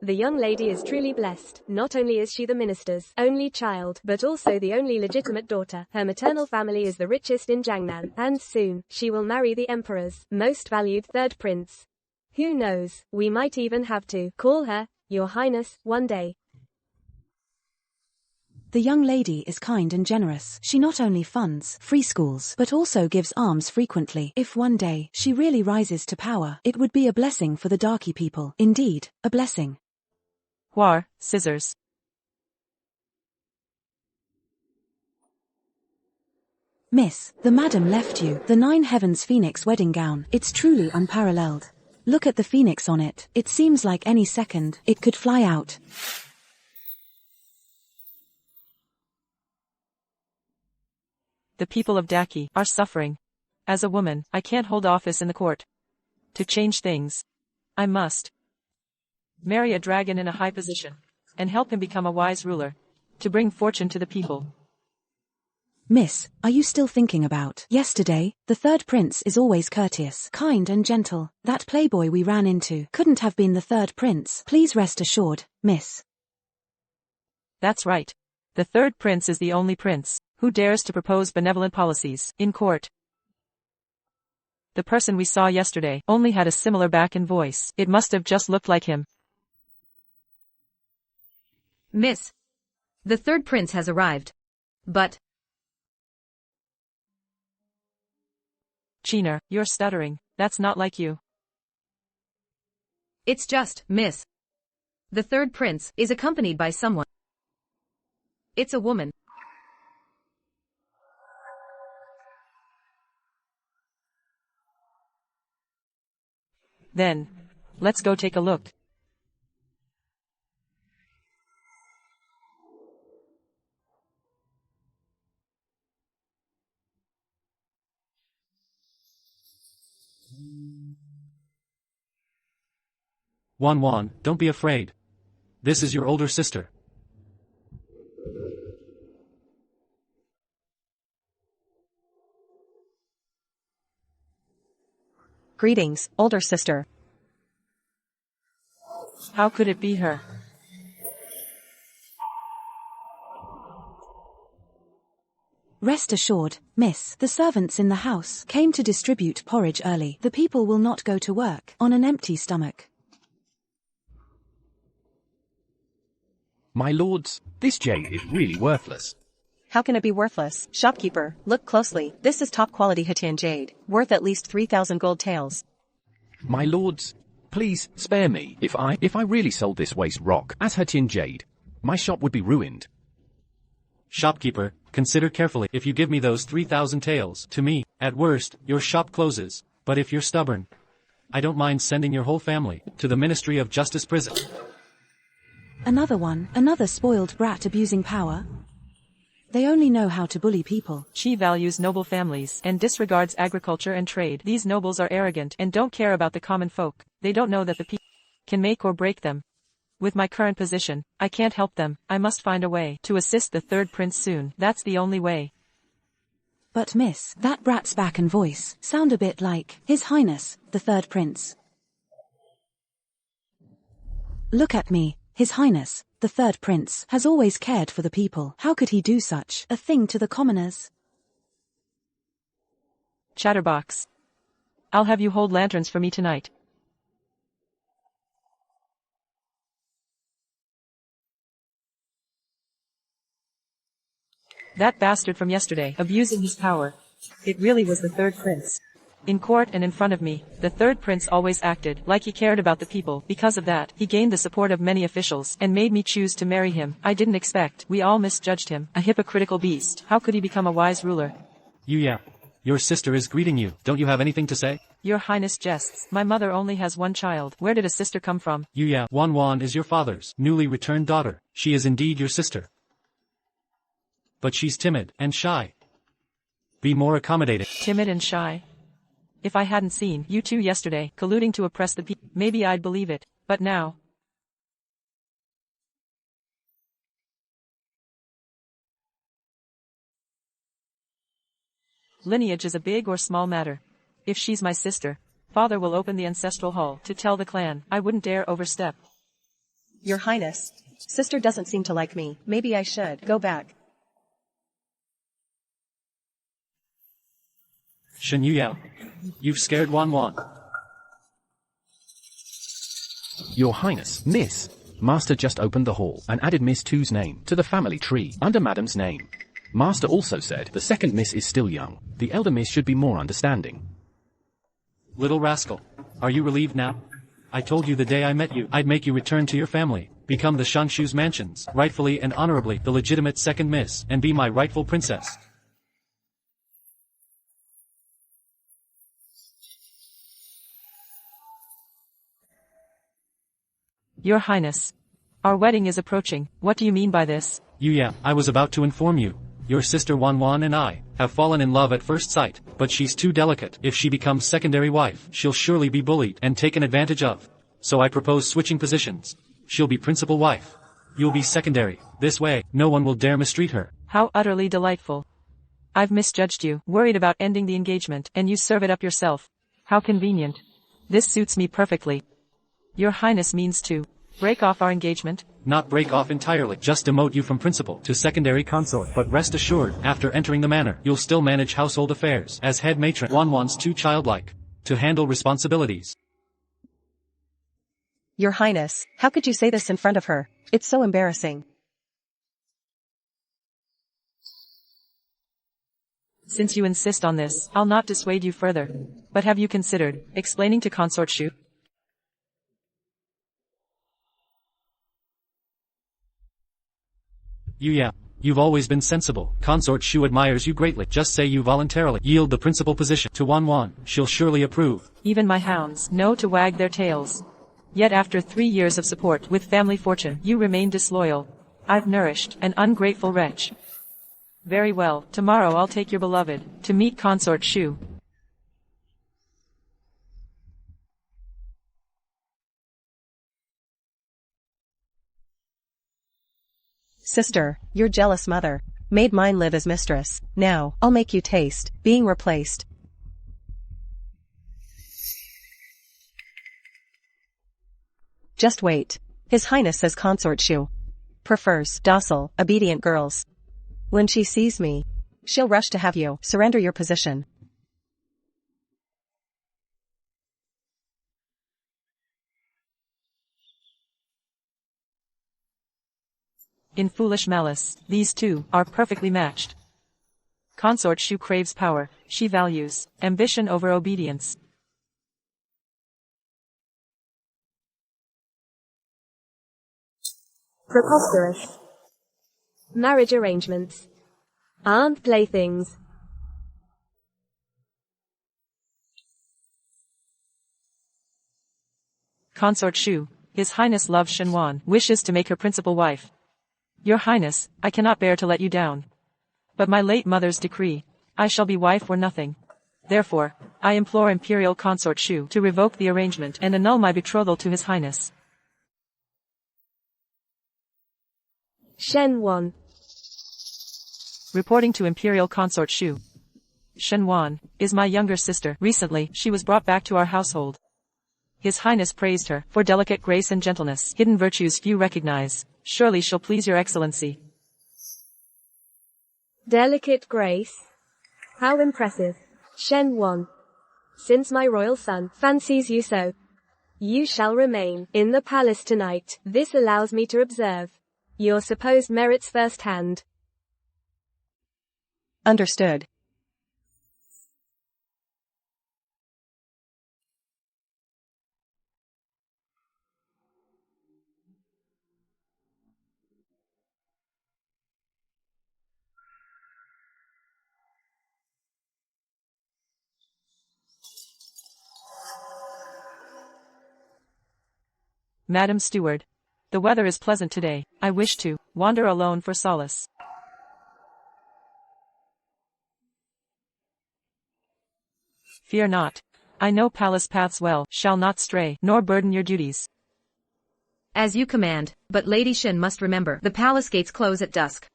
The young lady is truly blessed. Not only is she the minister's only child, but also the only legitimate daughter. Her maternal family is the richest in Jiangnan, and soon, she will marry the emperor's most valued third prince. Who knows, we might even have to call her, Your Highness, one day. The young lady is kind and generous. She not only funds free schools, but also gives alms frequently. If one day she really rises to power, it would be a blessing for the Darky people. Indeed, a blessing. War, scissors. Miss, the madam left you the 9 Heavens Phoenix wedding gown. It's truly unparalleled. Look at the phoenix on it. It seems like any second it could fly out. The people of Daki are suffering. As a woman, I can't hold office in the court. To change things, I must marry a dragon in a high position, and help him become a wise ruler, to bring fortune to the people. Miss, are you still thinking about yesterday? The third prince is always courteous, kind and gentle. That playboy we ran into couldn't have been the third prince. Please rest assured, miss. That's right. The third prince is the only prince who dares to propose benevolent policies in court. The person we saw yesterday only had a similar back and voice. It must have just looked like him. Miss, the third prince has arrived. But Cheener, you're stuttering. That's not like you. It's just, miss. The third prince is accompanied by someone. It's a woman. Then, let's go take a look. Wan, don't be afraid. This is your older sister. Greetings, older sister. How could it be her? Rest assured, miss, the servants in the house came to distribute porridge early. The people will not go to work on an empty stomach. My lords, this jade is really worthless. How can it be worthless? Shopkeeper, look closely. This is top quality Hatan jade, worth at least 3,000 gold taels. My lords, please spare me. If I really sold this waste rock as Hatan jade, my shop would be ruined. Shopkeeper, consider carefully. If you give me those 3,000 taels to me, at worst, your shop closes. But if you're stubborn, I don't mind sending your whole family to the Ministry of Justice prison. Another spoiled brat abusing power. They only know how to bully people. She values noble families and disregards agriculture and trade. These nobles are arrogant and don't care about the common folk. They don't know that the people can make or break them. With my current position, I can't help them. I must find a way to assist the third prince soon. That's the only way. But miss, that brat's back and voice sound a bit like His Highness, the third prince. Look at me. His Highness, the third prince, has always cared for the people. How could he do such a thing to the commoners? Chatterbox. I'll have you hold lanterns for me tonight. That bastard from yesterday, abusing his power. It really was the third prince. In court and in front of me, the third prince always acted like he cared about the people. Because of that, he gained the support of many officials and made me choose to marry him. I didn't expect. We all misjudged him. A hypocritical beast. How could he become a wise ruler? Your sister is greeting you. Don't you have anything to say? Your Highness jests. My mother only has one child. Where did a sister come from? Wan is your father's newly returned daughter. She is indeed your sister. But she's timid and shy. Be more accommodating. Timid and shy? If I hadn't seen you two yesterday, colluding to oppress the people, maybe I'd believe it. But now. Lineage is a big or small matter. If she's my sister, father will open the ancestral hall to tell the clan. I wouldn't dare overstep. Your Highness. Sister doesn't seem to like me. Maybe I should go back. Shen Yuyao. You've scared Wan Wan. Your Highness, Miss. Master just opened the hall and added Miss Two's name to the family tree under Madam's name. Master also said the second Miss is still young. The elder Miss should be more understanding. Little rascal. Are you relieved now? I told you the day I met you, I'd make you return to your family, become the Shanshu's mansions, rightfully and honorably the legitimate second Miss, and be my rightful princess. Your Highness. Our wedding is approaching. What do you mean by this? Yeah, I was about to inform you. Your sister Wan Wan and I have fallen in love at first sight, but she's too delicate. If she becomes secondary wife, she'll surely be bullied and taken advantage of. So I propose switching positions. She'll be principal wife. You'll be secondary. This way, no one will dare mistreat her. How utterly delightful. I've misjudged you, worried about ending the engagement, and you serve it up yourself. How convenient. This suits me perfectly. Your Highness means to break off our engagement? Not break off entirely, just demote you from principal to secondary consort. But rest assured, after entering the manor, you'll still manage household affairs as head matron. Wan Wan's too childlike to handle responsibilities. Your Highness, how could you say this in front of her? It's so embarrassing. Since you insist on this, I'll not dissuade you further. But have you considered explaining to Consort Shu? Yeah, you've always been sensible. Consort Shu admires you greatly. Just say you voluntarily yield the principal position to Wan Wan. She'll surely approve. Even my hounds know to wag their tails. Yet after 3 years of support with family fortune, you remain disloyal. I've nourished an ungrateful wretch. Very well, tomorrow I'll take your beloved to meet Consort Shu. Sister, your jealous mother made mine live as mistress. Now, I'll make you taste being replaced. Just wait. His Highness says Consort Shu prefers docile, obedient girls. When she sees me, she'll rush to have you surrender your position. In foolish malice, these two are perfectly matched. Consort Shu craves power, she values ambition over obedience. Preposterous. Marriage arrangements aren't playthings. Consort Shu, His Highness loves Shen Wan, wishes to make her principal wife. Your Highness, I cannot bear to let you down. But my late mother's decree, I shall be wife or nothing. Therefore, I implore Imperial Consort Shu to revoke the arrangement and annul my betrothal to His Highness. Shen Wan. Reporting to Imperial Consort Shu. Shen Wan is my younger sister. Recently, she was brought back to our household. His Highness praised her for delicate grace and gentleness, hidden virtues few recognize. Surely she'll please your Excellency. Delicate grace. How impressive. Shen Wan. Since my royal son fancies you so, you shall remain in the palace tonight. This allows me to observe your supposed merits firsthand. Understood. Madam Steward. The weather is pleasant today. I wish to wander alone for solace. Fear not. I know palace paths well, shall not stray, nor burden your duties. As you command, but Lady Shen must remember, the palace gates close at dusk.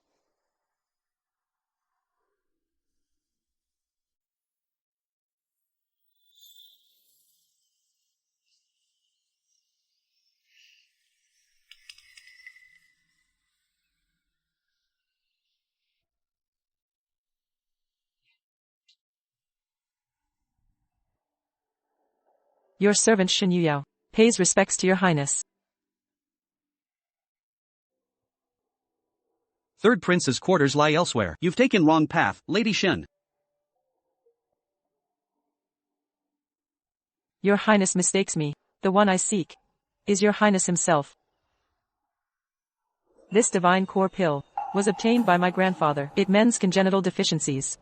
Your servant Shen Yuyao pays respects to your highness. Third prince's quarters lie elsewhere. You've taken wrong path, Lady Shen. Your highness mistakes me. The one I seek is your highness himself. This divine core pill was obtained by my grandfather. It mends congenital deficiencies.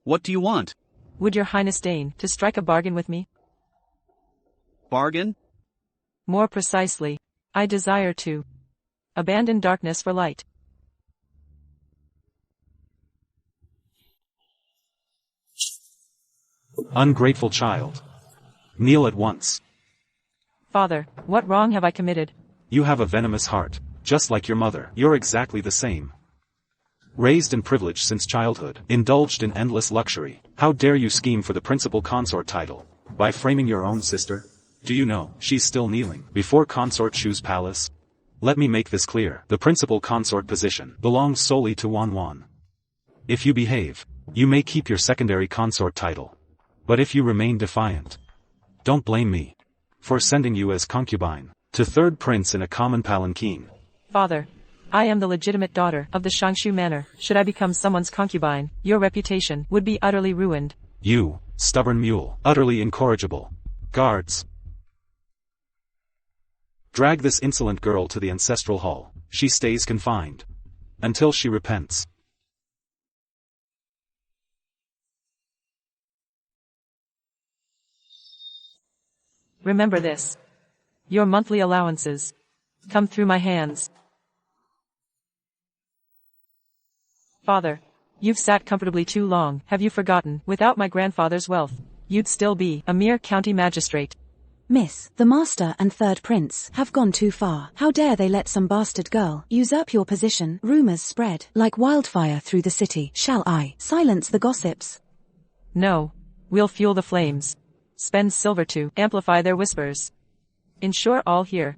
What do you want? Would your highness deign to strike a bargain with me? Bargain? More precisely, I desire to abandon darkness for light. Ungrateful child. Kneel at once. Father, what wrong have I committed? You have a venomous heart, just like your mother. You're exactly the same. Raised in privilege since childhood, indulged in endless luxury. How dare you scheme for the principal consort title, by framing your own sister? Do you know, she's still kneeling before Consort Shu's palace? Let me make this clear. The principal consort position belongs solely to Wanwan. If you behave, you may keep your secondary consort title. But if you remain defiant, don't blame me for sending you as concubine to third prince in a common palanquin. Father, I am the legitimate daughter of the Shangshu manor. Should I become someone's concubine, your reputation would be utterly ruined. You, stubborn mule, utterly incorrigible. Guards, drag this insolent girl to the ancestral hall. She stays confined until she repents. Remember this. Your monthly allowances come through my hands. Father, you've sat comfortably too long. Have you forgotten, without my grandfather's wealth, you'd still be a mere county magistrate? Miss, the master and third prince have gone too far. How dare they let some bastard girl usurp your position? Rumors spread like wildfire through the city. Shall I silence the gossips? No. We'll fuel the flames. Spend silver to amplify their whispers. Ensure all hear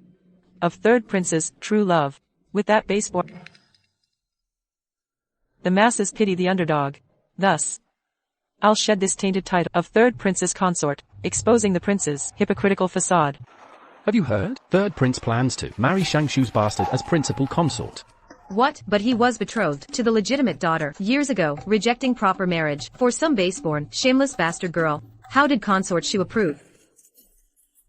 of third prince's true love. With that baseboard, the masses pity the underdog. Thus, I'll shed this tainted title of third prince's consort, exposing the prince's hypocritical facade. Have you heard? Third prince plans to marry Shangshu's bastard as principal consort. What? But he was betrothed to the legitimate daughter years ago, rejecting proper marriage for some baseborn, shameless bastard girl. How did Consort Shu approve?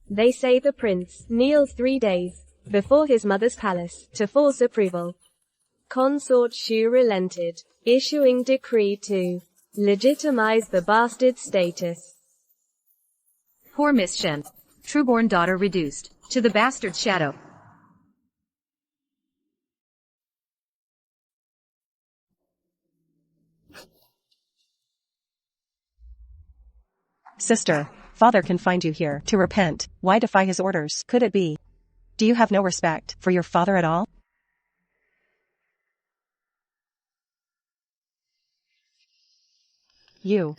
They say the prince kneeled 3 days before his mother's palace to force approval. Consort Shu relented, issuing decree to legitimize the bastard status. Poor Miss Shen. Trueborn daughter reduced to the bastard shadow. Sister, father confined you here to repent. Why defy his orders? Could it be? Do you have no respect for your father at all? You.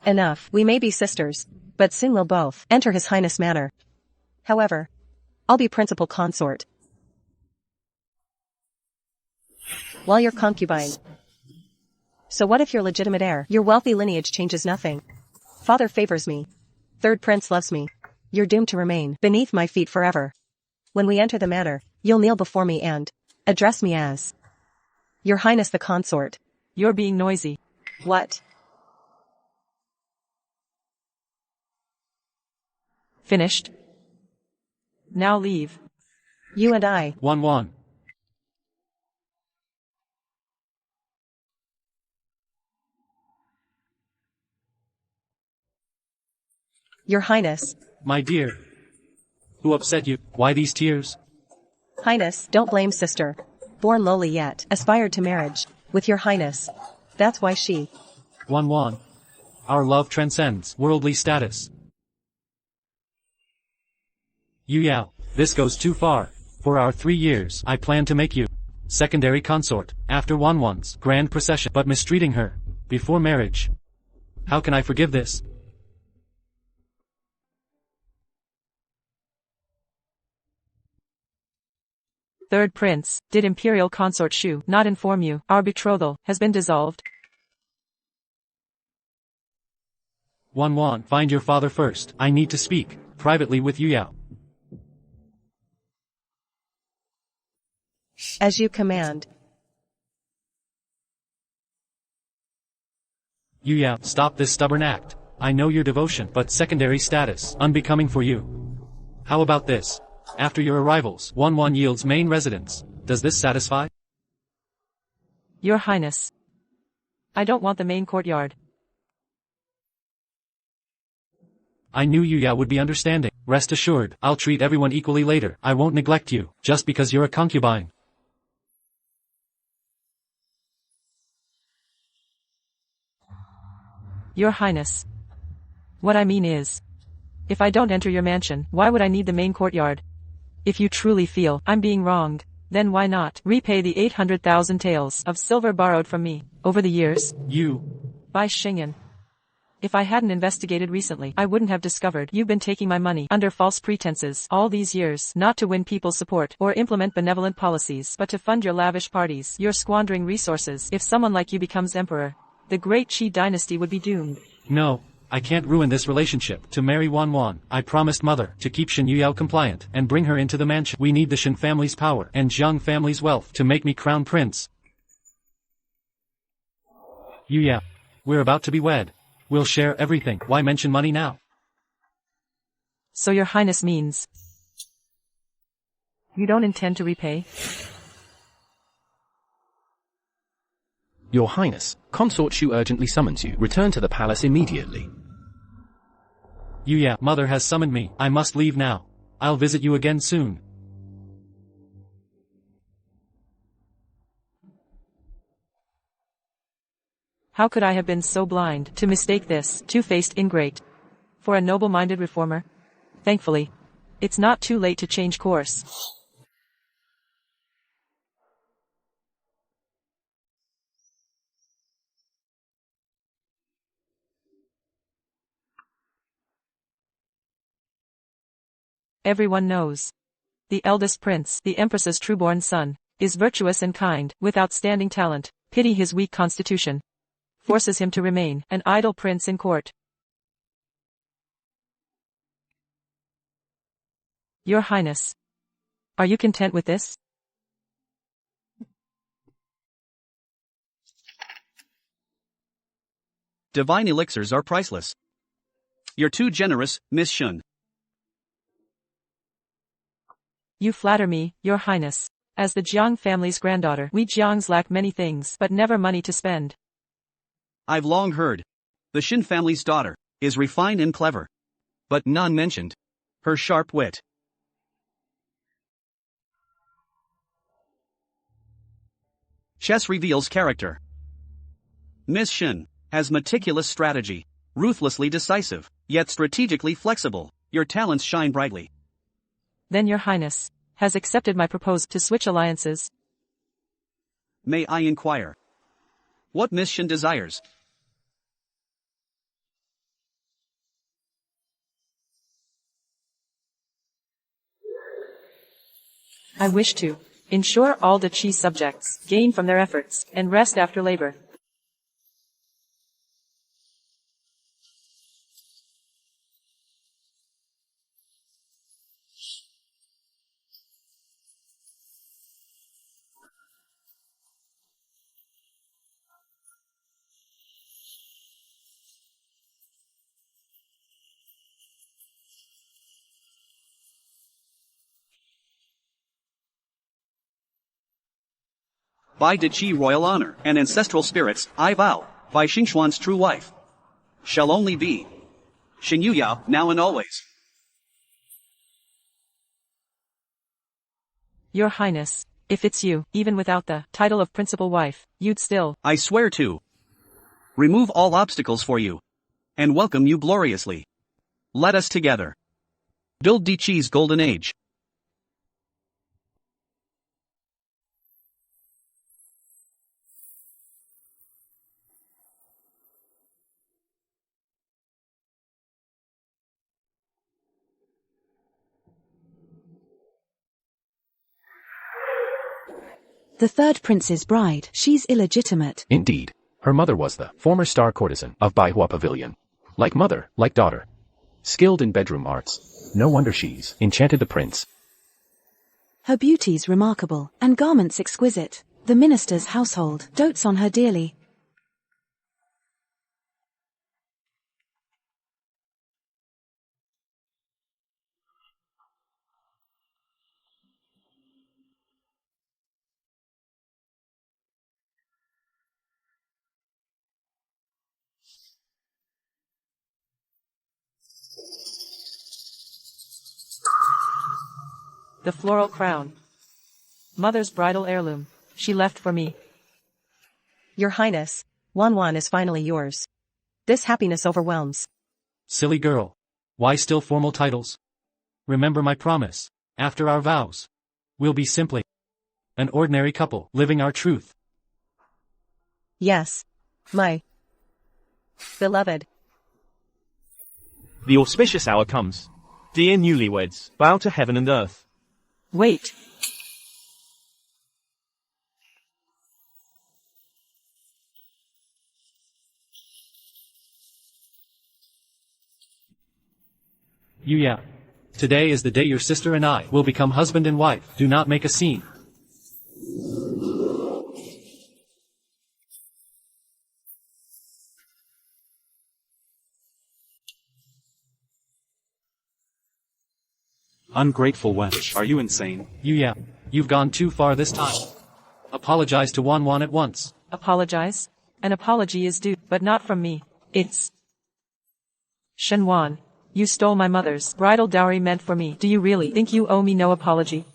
Enough. We may be sisters, but soon we'll both enter His Highness manor. However, I'll be principal consort, while you're concubine. So what if you're legitimate heir? Your wealthy lineage changes nothing. Father favors me. Third prince loves me. You're doomed to remain beneath my feet forever. When we enter the manor, you'll kneel before me and address me as Your Highness the consort. You're being noisy. What? Finished? Now leave. You and I. Wanwan. Your Highness. My dear. Who upset you? Why these tears? Highness, don't blame sister. Born lowly yet, aspired to marriage with your Highness. That's why she. Wanwan. Our love transcends worldly status. Yu Yao, this goes too far. For our 3 years, I plan to make you secondary consort after Wanwan's grand procession, but mistreating her before marriage. How can I forgive this? Third Prince, did Imperial Consort Shu not inform you our betrothal has been dissolved? 1-1, find your father first. I need to speak privately with Yu Yao. As you command. Yu Yao, stop this stubborn act. I know your devotion, but secondary status, unbecoming for you. How about this? After your arrivals, 1-1 yields main residence. Does this satisfy? Your Highness. I don't want the main courtyard. I knew Yu Yao would be understanding. Rest assured, I'll treat everyone equally later. I won't neglect you, just because you're a concubine. Your Highness. What I mean is, if I don't enter your mansion, why would I need the main courtyard? If you truly feel I'm being wronged, then why not repay the 800,000 taels of silver borrowed from me over the years? By Xing'an. If I hadn't investigated recently, I wouldn't have discovered you've been taking my money under false pretenses all these years, not to win people's support or implement benevolent policies, but to fund your lavish parties. You're squandering resources. If someone like you becomes emperor, the great Qi dynasty would be doomed. No, I can't ruin this relationship. To marry 1-1, I promised mother to keep Shen Yuyao compliant and bring her into the mansion. We need the Shen family's power and Jiang family's wealth to make me crown prince. Yuyao, we're about to be wed. We'll share everything. Why mention money now? So your Highness means you don't intend to repay? Your Highness, Consort Shu urgently summons you. Return to the palace immediately. Yuyao, mother has summoned me. I must leave now. I'll visit you again soon. How could I have been so blind to mistake this two-faced ingrate for a noble-minded reformer? Thankfully, it's not too late to change course. Everyone knows. The eldest prince, the empress's true-born son, is virtuous and kind, with outstanding talent. Pity his weak constitution forces him to remain an idle prince in court. Your Highness, are you content with this? Divine elixirs are priceless. You're too generous, Miss Shun. You flatter me, Your Highness. As the Jiang family's granddaughter, we Jiangs lack many things, but never money to spend. I've long heard. The Shin family's daughter is refined and clever. But none mentioned her sharp wit. Chess reveals character. Miss Shin has meticulous strategy, ruthlessly decisive, yet strategically flexible. Your talents shine brightly. Then Your Highness has accepted my proposal to switch alliances. May I inquire what Miss Shin desires? I wish to ensure all the Qi subjects gain from their efforts and rest after labor. By De Qi royal honor and ancestral spirits, I vow, by Xingxuan's true wife, shall only be Xin Yuyao, now and always. Your Highness, if it's you, even without the title of principal wife, you'd still. I swear to remove all obstacles for you and welcome you gloriously. Let us together build De Qi's golden age. The third prince's bride. She's illegitimate. Indeed. Her mother was the former star courtesan of Baihua Pavilion. Like mother, like daughter. Skilled in bedroom arts. No wonder she's enchanted the prince. Her beauty's remarkable, and garments exquisite. The minister's household dotes on her dearly. The floral crown. Mother's bridal heirloom. She left for me. Your Highness, Wanwan is finally yours. This happiness overwhelms. Silly girl. Why still formal titles? Remember my promise. After our vows, we'll be simply an ordinary couple living our truth. Yes. My beloved. The auspicious hour comes. Dear newlyweds, bow to heaven and earth. Wait. Yuya. Today is the day your sister and I will become husband and wife. Do not make a scene. Ungrateful wench, are you insane? Yuya, you've gone too far this time. Apologize to Wanwan at once. Apologize? An apology is due, but not from me. It's Shenwan. You stole my mother's bridal dowry meant for me. Do you really think you owe me no apology?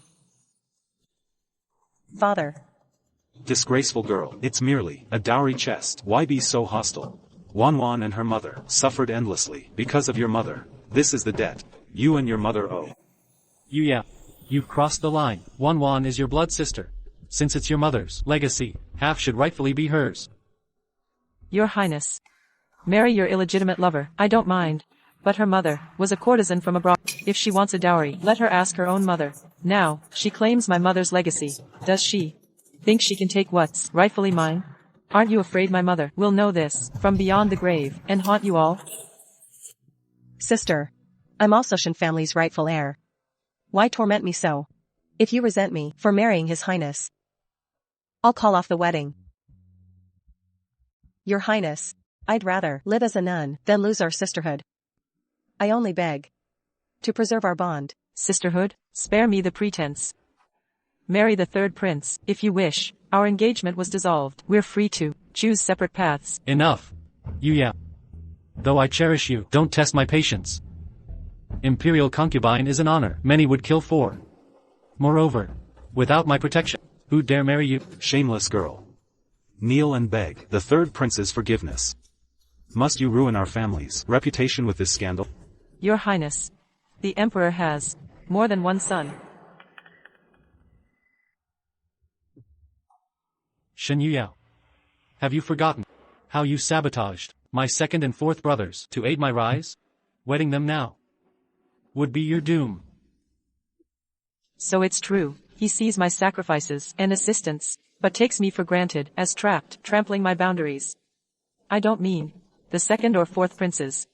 Father. Disgraceful girl, it's merely a dowry chest. Why be so hostile? Wanwan and her mother suffered endlessly because of your mother. This is the debt you and your mother owe. Yuya, you've crossed the line. Wanwan is your blood sister. Since it's your mother's legacy, half should rightfully be hers. Your Highness. Marry your illegitimate lover. I don't mind. But her mother was a courtesan from abroad. If she wants a dowry, let her ask her own mother. Now, she claims my mother's legacy. Does she think she can take what's rightfully mine? Aren't you afraid my mother will know this from beyond the grave and haunt you all? Sister. I'm also Shen family's rightful heir. Why torment me so? If you resent me for marrying His Highness, I'll call off the wedding. Your Highness, I'd rather live as a nun than lose our sisterhood. I only beg to preserve our bond. Sisterhood? Spare me the pretense. Marry the third prince, if you wish. Our engagement was dissolved. We're free to choose separate paths. Enough. Yuya. Though I cherish you, don't test my patience. Imperial concubine is an honor many would kill for. Moreover, without my protection, who dare marry you? Shameless girl. Kneel and beg the third prince's forgiveness. Must you ruin our family's reputation with this scandal? Your Highness. The Emperor has more than one son. Shen Yuyao. Have you forgotten how you sabotaged my second and fourth brothers to aid my rise? Wedding them now would be your doom. So it's true, he sees my sacrifices and assistance, but takes me for granted as trapped, trampling my boundaries. I don't mean the second or fourth princes,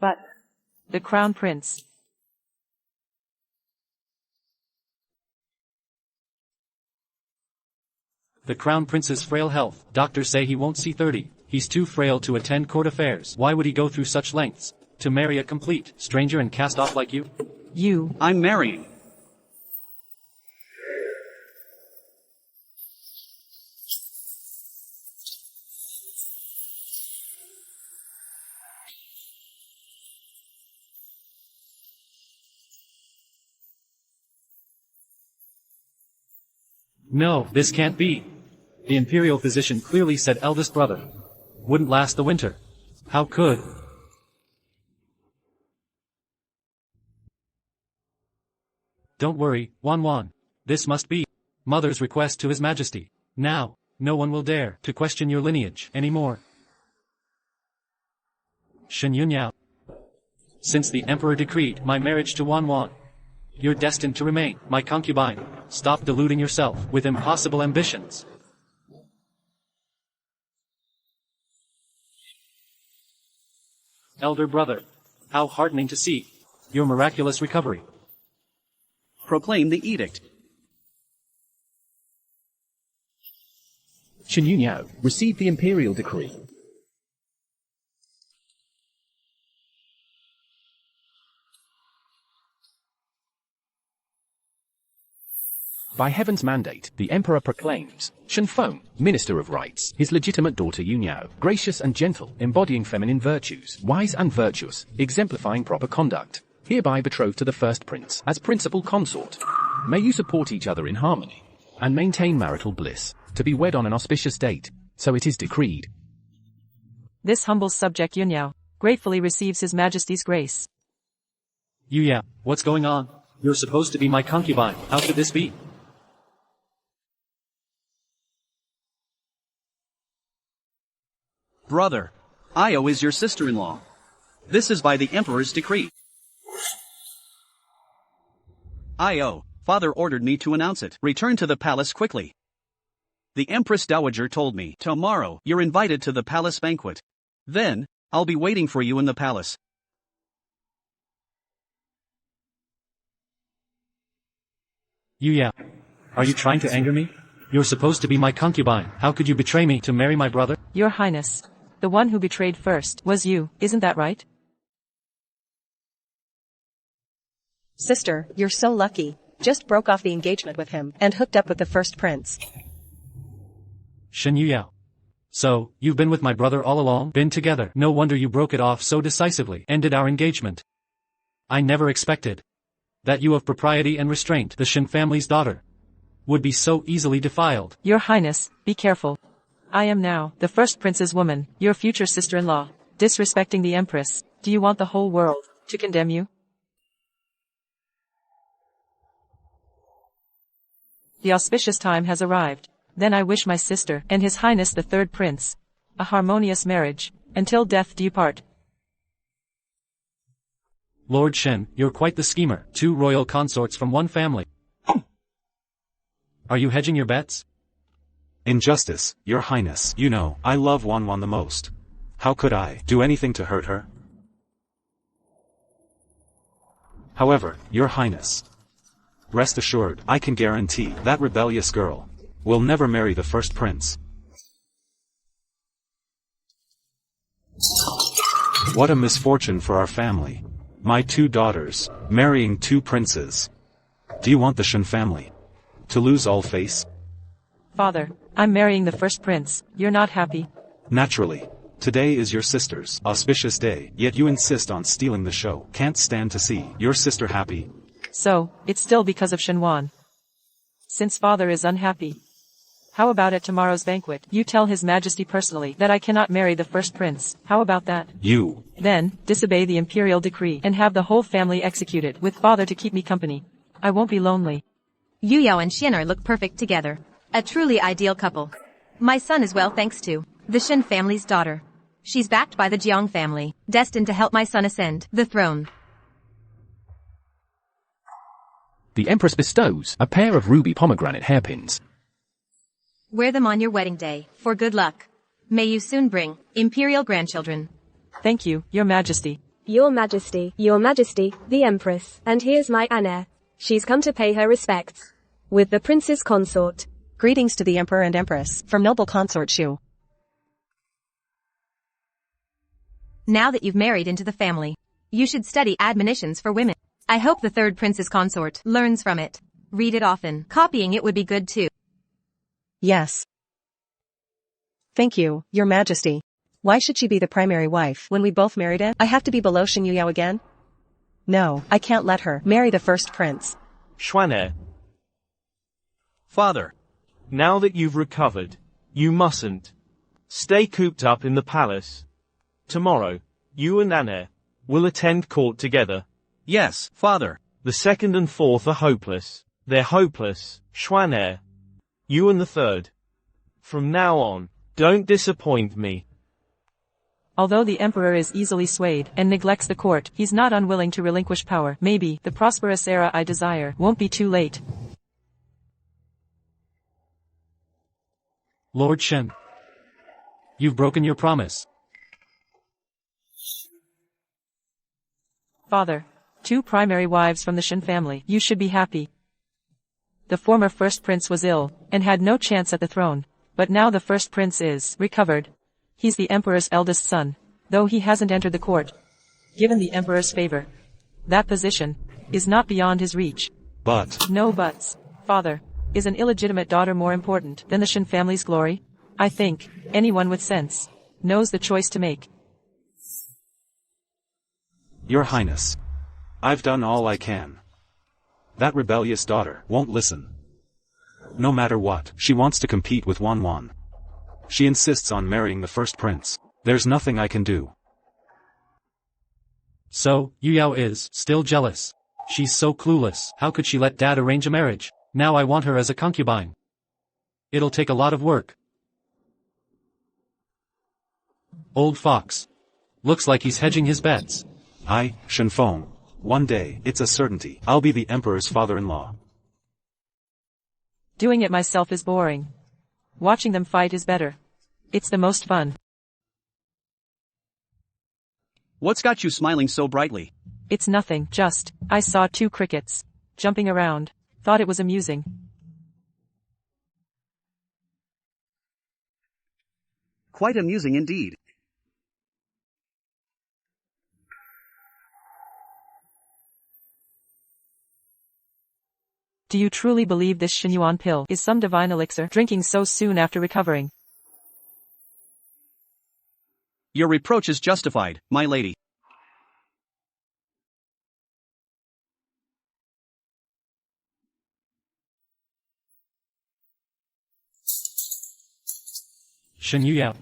but the crown prince. The crown prince's frail health. Doctors say he won't see 30. He's too frail to attend court affairs. Why would he go through such lengths to marry a complete stranger and cast off like you? You. I'm marrying. No, this can't be. The imperial physician clearly said eldest brother wouldn't last the winter. How could? Don't worry, Wanwan. This must be mother's request to His Majesty. Now, no one will dare to question your lineage anymore. Shen Yunyao. Since the Emperor decreed my marriage to Wanwan, You're destined to remain my concubine. Stop deluding yourself with impossible ambitions. Elder brother, how heartening to see your miraculous recovery. Proclaim the edict. Shen Yuniao received the imperial decree. By heaven's mandate, the emperor proclaims Shen Feng, minister of rights, his legitimate daughter Yuniao, gracious and gentle, embodying feminine virtues, wise and virtuous, exemplifying proper conduct, hereby betrothed to the first prince as principal consort. May you support each other in harmony and maintain marital bliss, to be wed on an auspicious date, so it is decreed. This humble subject Yuniao gratefully receives His Majesty's grace. Yuya, what's going on? You're supposed to be my concubine. How could this be? Brother, Io is your sister-in-law. This is by the emperor's decree. Io, father ordered me to announce it. Return to the palace quickly. The Empress Dowager told me, tomorrow, you're invited to the palace banquet. Then, I'll be waiting for you in the palace. Yuya, are you trying to anger me? You're supposed to be my concubine. How could you betray me to marry my brother? Your Highness, the one who betrayed first was you, isn't that right? Sister, you're so lucky. Just broke off the engagement with him and hooked up with the first prince. Shen Yuyao. So, you've been with my brother all along? Been together? No wonder you broke it off so decisively, ended our engagement. I never expected that you of propriety and restraint, the Shen family's daughter, would be so easily defiled. Your Highness, be careful. I am now the first prince's woman, your future sister-in-law, disrespecting the empress. Do you want the whole world to condemn you? The auspicious time has arrived. Then I wish my sister and His Highness the third prince a harmonious marriage. Until death do you part. Lord Shen, you're quite the schemer. 2 royal consorts from one family. Are you hedging your bets? Injustice, your highness. You know, I love Wanwan the most. How could I do anything to hurt her? However, your highness, rest assured, I can guarantee that rebellious girl will never marry the first prince. What a misfortune for our family. My 2 daughters, marrying 2 princes. Do you want the Shen family to lose all face? Father, I'm marrying the first prince. You're not happy? Naturally. Today is your sister's auspicious day, yet you insist on stealing the show. Can't stand to see your sister happy. So, it's still because of Shenwan. Since father is unhappy. How about at tomorrow's banquet? You tell His Majesty personally that I cannot marry the first prince. How about that? You. Then, disobey the imperial decree and have the whole family executed with father to keep me company. I won't be lonely. Yu Yao and Xian'er look perfect together. A truly ideal couple. My son is well thanks to the Shen family's daughter. She's backed by the Jiang family, destined to help my son ascend the throne. The Empress bestows a pair of ruby pomegranate hairpins. Wear them on your wedding day, for good luck. May you soon bring imperial grandchildren. Thank you, Your Majesty. Your Majesty, the Empress, and here's my Anna. She's come to pay her respects. With the prince's consort. Greetings to the emperor and empress, from noble consort Shu. Now that you've married into the family, you should study admonitions for women. I hope the third prince's consort learns from it. Read it often. Copying it would be good too. Yes. Thank you, Your Majesty. Why should she be the primary wife when we both married it? I have to be below Shen Yuyao again? No, I can't let her marry the first prince. Xuan'er, Father, now that you've recovered, you mustn't stay cooped up in the palace. Tomorrow, you and Anna will attend court together. yes, father. The second and fourth are hopeless. They're hopeless, Xuan'er. You and the third. From now on, don't disappoint me. Although the emperor is easily swayed and neglects the court, he's not unwilling to relinquish power. Maybe the prosperous era I desire won't be too late. Lord Shen. You've broken your promise. Father, 2 primary wives from the Shen family. You should be happy. The former first prince was ill and had no chance at the throne, but now the first prince is recovered. He's the emperor's eldest son, though he hasn't entered the court. Given the emperor's favor, that position is not beyond his reach. But No buts. Father, is an illegitimate daughter more important than the Shen family's glory? I think anyone with sense knows the choice to make. Your Highness, I've done all I can. That rebellious daughter won't listen. No matter what, she wants to compete with Wanwan. She insists on marrying the first prince. There's nothing I can do. So, Yu Yao is still jealous. She's so clueless. How could she let Dad arrange a marriage? Now I want her as a concubine. It'll take a lot of work. Old fox. Looks like he's hedging his bets. Shenfeng. One day, it's a certainty, I'll be the emperor's father-in-law. Doing it myself is boring. Watching them fight is better. It's the most fun. What's got you smiling so brightly? It's nothing, just, I saw 2 crickets jumping around. Thought it was amusing. Quite amusing indeed. Do you truly believe this Xinyuan pill is some divine elixir, drinking so soon after recovering? Your reproach is justified, my lady. Shen Yuyao.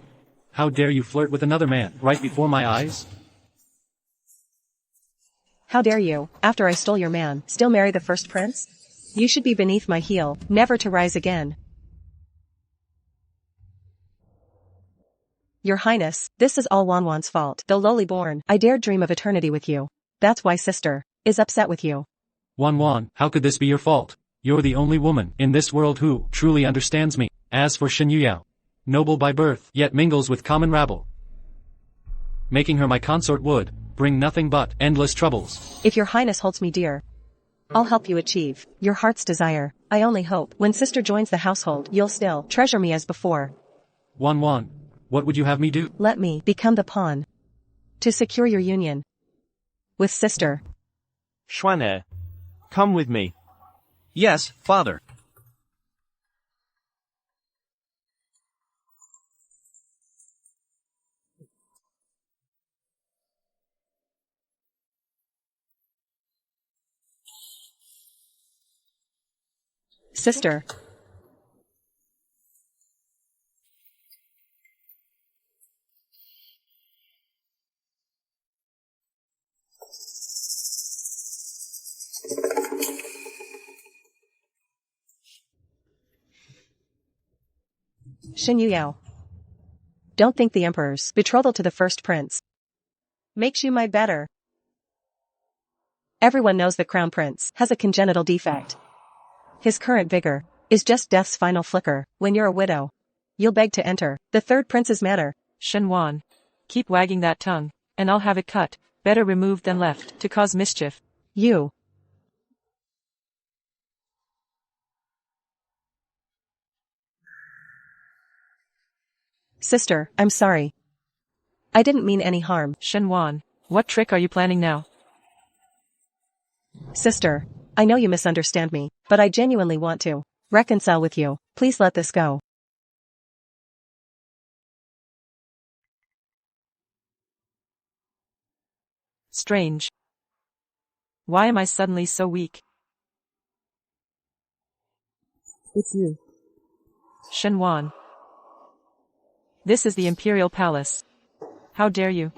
How dare you flirt with another man right before my eyes? How dare you, after I stole your man, still marry the first prince? You should be beneath my heel, never to rise again. Your Highness, this is all Wanwan's fault. Though lowly born, I dared dream of eternity with you. That's why sister is upset with you. Wanwan, how could this be your fault? You're the only woman in this world who truly understands me. As for Shen Yuyao, noble by birth, yet mingles with common rabble. Making her my consort would bring nothing but endless troubles. If your Highness holds me dear, I'll help you achieve your heart's desire. I only hope when sister joins the household, you'll still treasure me as before. Wanwan, what would you have me do? Let me become the pawn to secure your union with sister. Xuan'er, come with me. Yes, father. Sister. Shen Yuyao. Don't think the emperor's betrothal to the first prince makes you my better. Everyone knows the crown prince has a congenital defect. His current vigor is just death's final flicker. When you're a widow, you'll beg to enter the third prince's manor. Shen Wan, keep wagging that tongue, and I'll have it cut. Better removed than left to cause mischief. You. Sister, I'm sorry. I didn't mean any harm. Shen Wan, what trick are you planning now? Sister, I know you misunderstand me, but I genuinely want to reconcile with you. Please let this go. Strange. Why am I suddenly so weak? It's you. Shen Wan. This is the Imperial Palace. How dare you?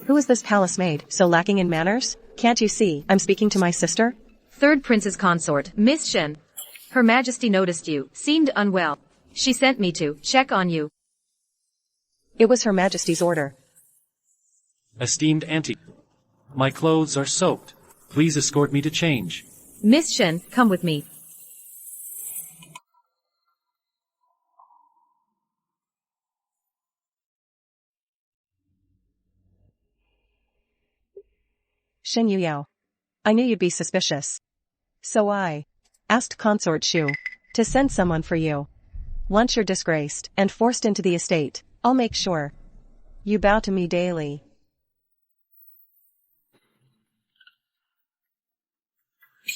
Who is this palace maid, so lacking in manners? Can't you see I'm speaking to my sister? Third Prince's consort, Miss Shen. Her Majesty noticed you, seemed unwell. She sent me to check on you. It was Her Majesty's order. Esteemed auntie. My clothes are soaked. Please escort me to change. Miss Shen, come with me. Shen Yuyao. I knew you'd be suspicious. So I asked Consort Shu to send someone for you. Once you're disgraced and forced into the estate, I'll make sure you bow to me daily.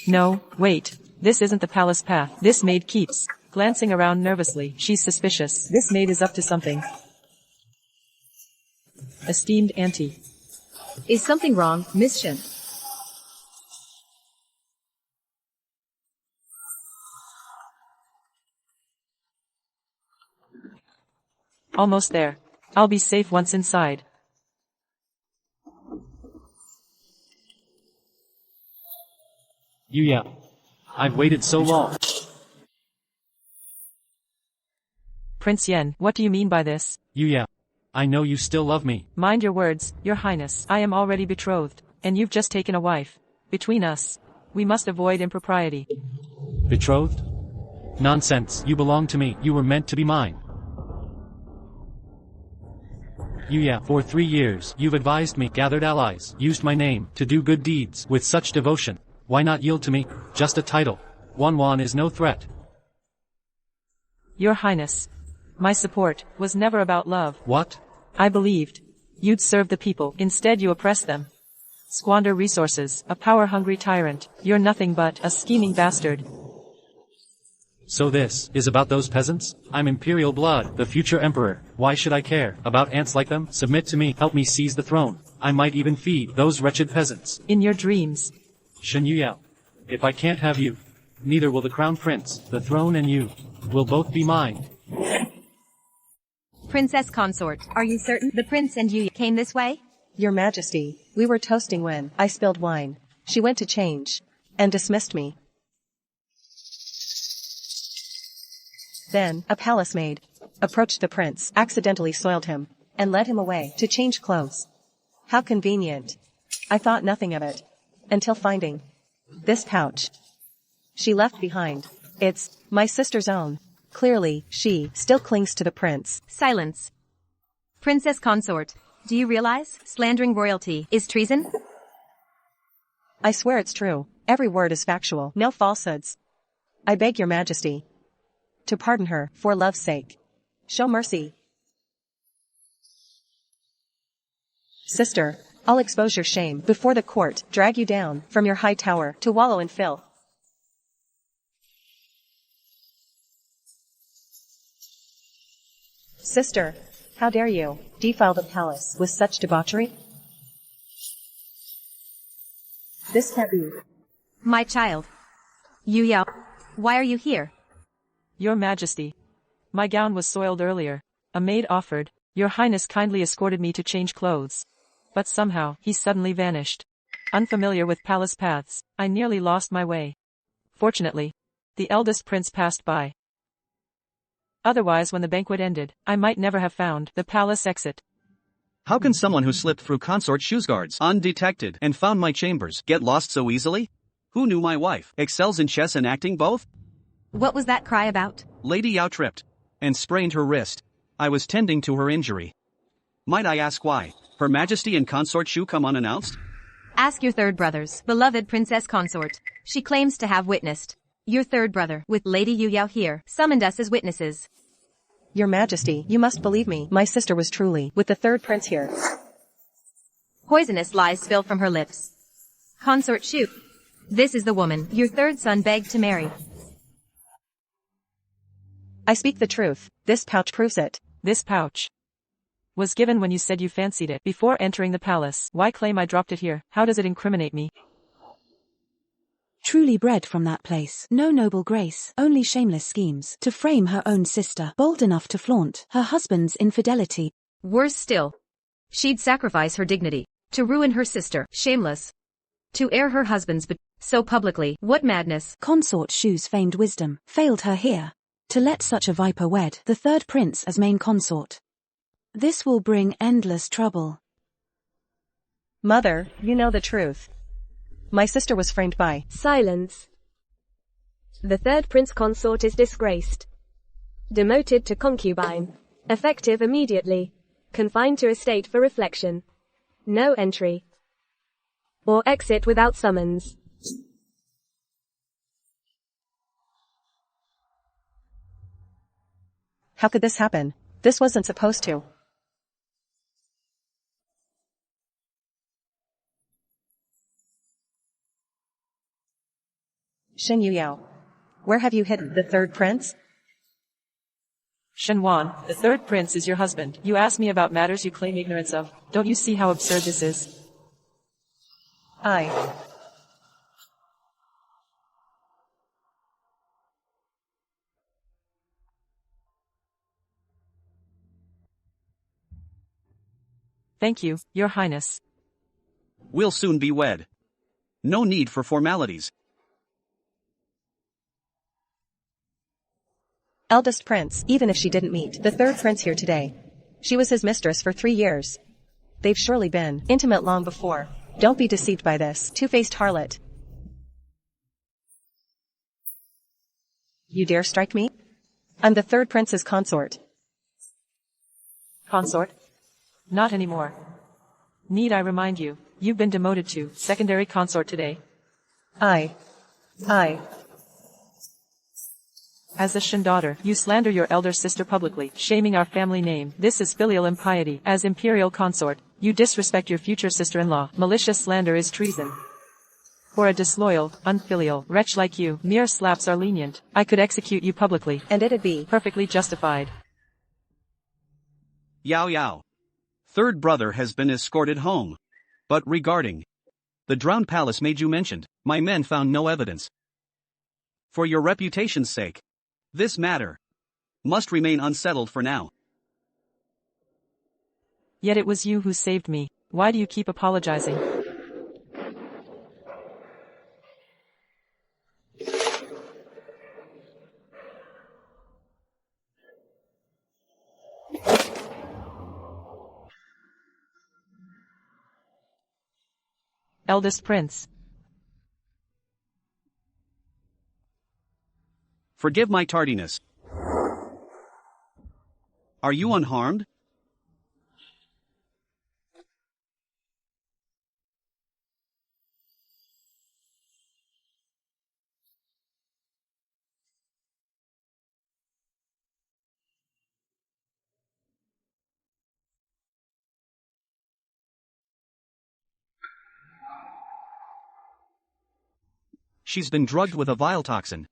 No, wait. This isn't the palace path. This maid keeps glancing around nervously. She's suspicious. This maid is up to something. Esteemed auntie. Is something wrong, Miss Shen? Almost there. I'll be safe once inside. Yuya. I've waited so long. Prince Yen, what do you mean by this? Yuya. I know you still love me. Mind your words, your highness. I am already betrothed, and you've just taken a wife. Between us, we must avoid impropriety. Betrothed? Nonsense. You belong to me. You were meant to be mine. Yuya, for 3 years, you've advised me, gathered allies, used my name, to do good deeds, with such devotion. Why not yield to me? Just a title. Wan is no threat. Your highness. My support was never about love. What? I believed you'd serve the people. Instead you oppress them. Squander resources, a power-hungry tyrant. You're nothing but a scheming bastard. So this is about those peasants? I'm imperial blood, the future emperor. Why should I care about ants like them? Submit to me, help me seize the throne. I might even feed those wretched peasants. In your dreams. Shen Yuyao. If I can't have you, neither will the crown prince, the throne and you will both be mine. Princess Consort, are you certain the prince and you came this way? Your Majesty, we were toasting when I spilled wine. She went to change and dismissed me. Then, a palace maid approached the prince, accidentally soiled him, and led him away to change clothes. How convenient. I thought nothing of it, until finding this pouch she left behind. It's my sister's own. Clearly, she still clings to the prince. Silence. Princess Consort, do you realize slandering royalty is treason? I swear it's true. Every word is factual, no falsehoods. I beg your Majesty to pardon her, for love's sake. Show mercy. Sister, I'll expose your shame before the court, drag you down from your high tower to wallow in filth. Sister, how dare you defile the palace with such debauchery? This can't be. My child. Yuyao, why are you here? Your Majesty. My gown was soiled earlier. A maid offered. Your Highness kindly escorted me to change clothes. But somehow, he suddenly vanished. Unfamiliar with palace paths, I nearly lost my way. Fortunately, the eldest prince passed by. Otherwise, when the banquet ended, I might never have found the palace exit. How can someone who slipped through Consort Shu's guards undetected and found my chambers get lost so easily? Who knew my wife excels in chess and acting both? What was that cry about? Lady Yao tripped and sprained her wrist. I was tending to her injury. Might I ask why Her Majesty and Consort Shu come unannounced? Ask your third brother's beloved Princess Consort. She claims to have witnessed. Your third brother, with Lady Yuyao here, summoned us as witnesses. Your Majesty, you must believe me. My sister was truly with the third prince here. Poisonous lies spill from her lips. Consort Shu. This is the woman your third son begged to marry. I speak the truth. This pouch proves it. This pouch was given when you said you fancied it before entering the palace. Why claim I dropped it here? How does it incriminate me? Truly bred from that place. No noble grace, only shameless schemes to frame her own sister, bold enough to flaunt her husband's infidelity. Worse still. She'd sacrifice her dignity to ruin her sister. Shameless. To air her husband's so publicly. What madness. Consort Shu's famed wisdom failed her here. To let such a viper wed the third prince as main consort. This will bring endless trouble. Mother, you know the truth. My sister was framed by. Silence. The third prince consort is disgraced. Demoted to concubine. Effective immediately. Confined to estate for reflection. No entry. Or exit without summons. How could this happen? This wasn't supposed to. Shen Yuyao, where have you hidden the third prince? Shen Wan, the third prince is your husband. You ask me about matters you claim ignorance of. Don't you see how absurd this is? Thank you, Your Highness. We'll soon be wed. No need for formalities. Eldest prince, even if she didn't meet the third prince here today. She was his mistress for 3 years. They've surely been intimate long before. Don't be deceived by this two-faced harlot. You dare strike me? I'm the third prince's consort. Consort? Not anymore. Need I remind you, you've been demoted to secondary consort today. As a Shen daughter, you slander your elder sister publicly, shaming our family name. This is filial impiety. As imperial consort, you disrespect your future sister-in-law. Malicious slander is treason. For a disloyal, unfilial wretch like you, mere slaps are lenient. I could execute you publicly, And it'd be perfectly justified. Yao Yao. Third brother has been escorted home. But regarding the drowned palace maid you mentioned, my men found no evidence. For your reputation's sake, this matter must remain unsettled for now. Yet it was you who saved me. Why do you keep apologizing? Eldest prince. Forgive my tardiness. Are you unharmed? She's been drugged with a vile toxin.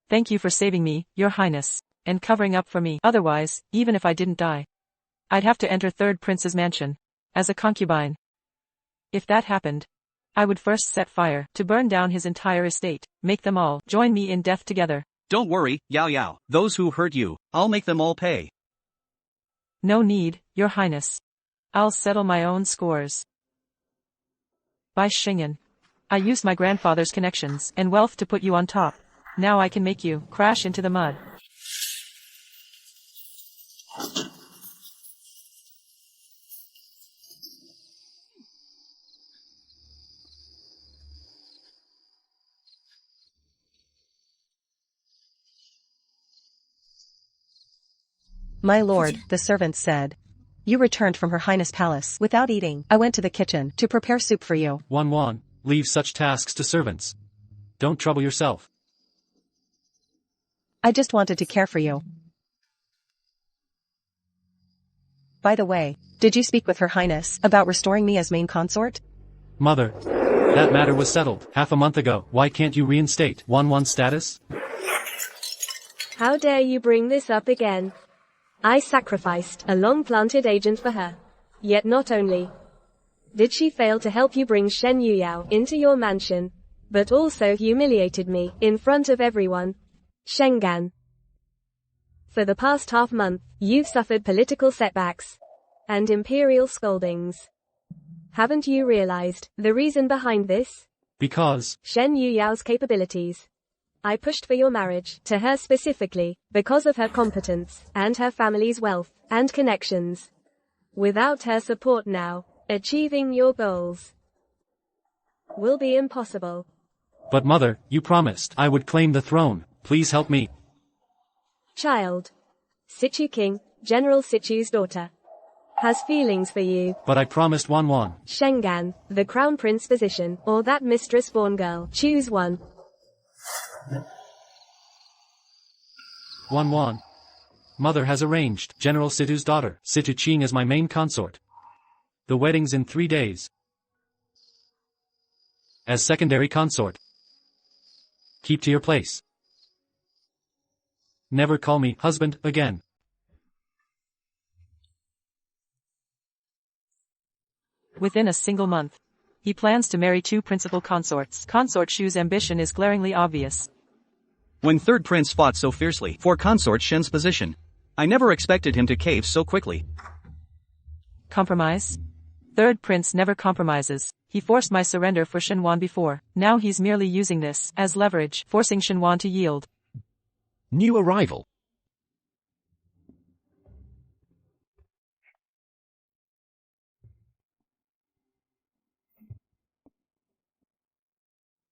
Thank you for saving me, Your Highness, and covering up for me. Otherwise, even if I didn't die, I'd have to enter third prince's mansion as a concubine. If that happened, I would first set fire to burn down his entire estate, make them all join me in death together. Don't worry, Yao Yao. Those who hurt you, I'll make them all pay. No need, Your Highness. I'll settle my own scores. By Xingyan. I used my grandfather's connections and wealth to put you on top. Now I can make you crash into the mud. My lord, the servant said. You returned from Her Highness' palace without eating. I went to the kitchen to prepare soup for you. Wan, leave such tasks to servants. Don't trouble yourself. I just wanted to care for you. By the way, did you speak with Her Highness about restoring me as main consort? Mother, that matter was settled half a month ago. Why can't you reinstate Wan's status? How dare you bring this up again? I sacrificed a long-planted agent for her. Yet not only did she fail to help you bring Shen Yuyao into your mansion, but also humiliated me in front of everyone. Shengan. For the past half-month, you've suffered political setbacks and imperial scoldings. Haven't you realized the reason behind this? Because Shen Yuyao's capabilities. I pushed for your marriage to her specifically because of her competence and her family's wealth and connections. Without her support now, achieving your goals will be impossible. But mother, you promised I would claim the throne. Please help me. Child. Situ King, General Situ's daughter, has feelings for you. But I promised Wan. Shengan, the crown prince position, or that mistress-born girl. Choose one. Wan. Mother has arranged General Situ's daughter, Situ Qing, as my main consort. The wedding's in 3 days. As secondary consort. Keep to your place. Never call me husband again. Within a single month, he plans to marry 2 principal consorts. Consort Shu's ambition is glaringly obvious. When Third Prince fought so fiercely for Consort Shen's position, I never expected him to cave so quickly. Compromise? Third Prince never compromises. He forced my surrender for Shenwan before. Now he's merely using this as leverage, forcing Shenwan to yield. New arrival.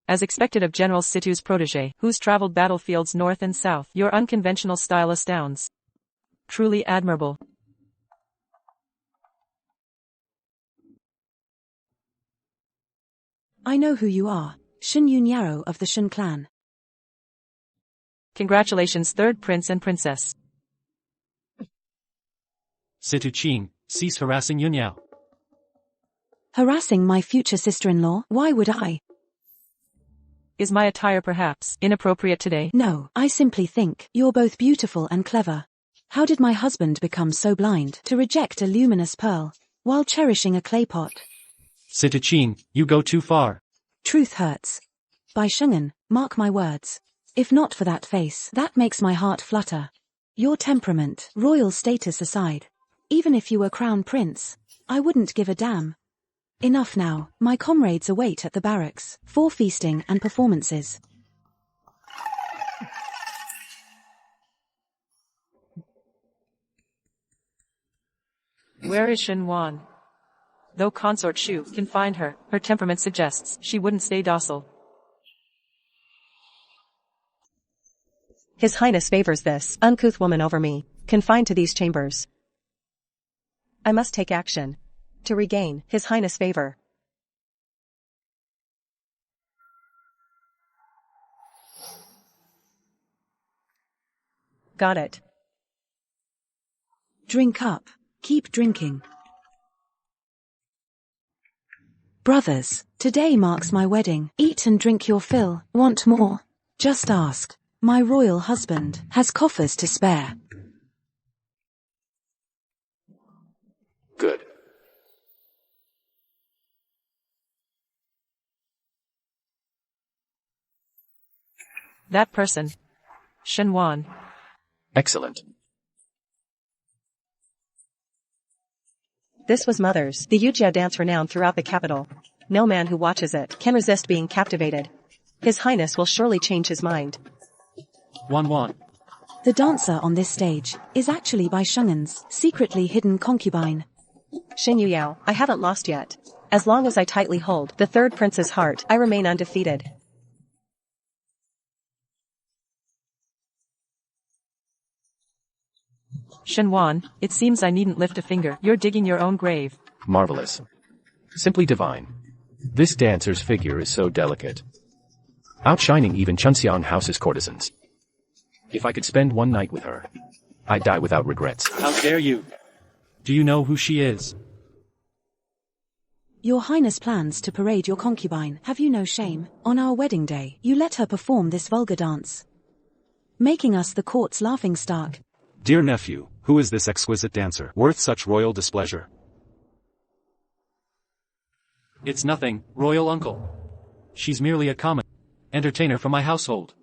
As expected of General Situ's protégé, who's traveled battlefields north and south, your unconventional style astounds. Truly admirable. I know who you are, Shen Yunyaro of the Shen clan. Congratulations, Third Prince and Princess. Situ Qing, cease harassing Yunyao. Harassing my future sister-in-law? Why would I? Is my attire perhaps inappropriate today? No, I simply think you're both beautiful and clever. How did my husband become so blind to reject a luminous pearl while cherishing a clay pot? Situ Qing, you go too far. Truth hurts. By Shungen, mark my words. If not for that face, that makes my heart flutter. Your temperament, royal status aside, even if you were crown prince, I wouldn't give a damn. Enough now, my comrades await at the barracks for feasting and performances. Where is Shenwan? Though Consort Shu can find her, her temperament suggests she wouldn't stay docile. His Highness favors this uncouth woman over me, confined to these chambers. I must take action to regain His Highness' favor. Got it. Drink up. Keep drinking. Brothers, today marks my wedding. Eat and drink your fill. Want more? Just ask. My royal husband has coffers to spare. Good. That person. Shenwan. Excellent. This was Mother's, the Yujiao dance renowned throughout the capital. No man who watches it can resist being captivated. His Highness will surely change his mind. Wan. The dancer on this stage is actually Bai Shungen's secretly hidden concubine. Shen Yuyao, I haven't lost yet. As long as I tightly hold the third prince's heart, I remain undefeated. Shenwan, it seems I needn't lift a finger. You're digging your own grave. Marvelous. Simply divine. This dancer's figure is so delicate, outshining even Chunxiang House's courtesans. If I could spend one night with her, I'd die without regrets. How dare you? Do you know who she is? Your Highness plans to parade your concubine. Have you no shame? On our wedding day, you let her perform this vulgar dance, making us the court's laughingstock. Dear nephew, who is this exquisite dancer, worth such royal displeasure? It's nothing, royal uncle. She's merely a common entertainer from my household.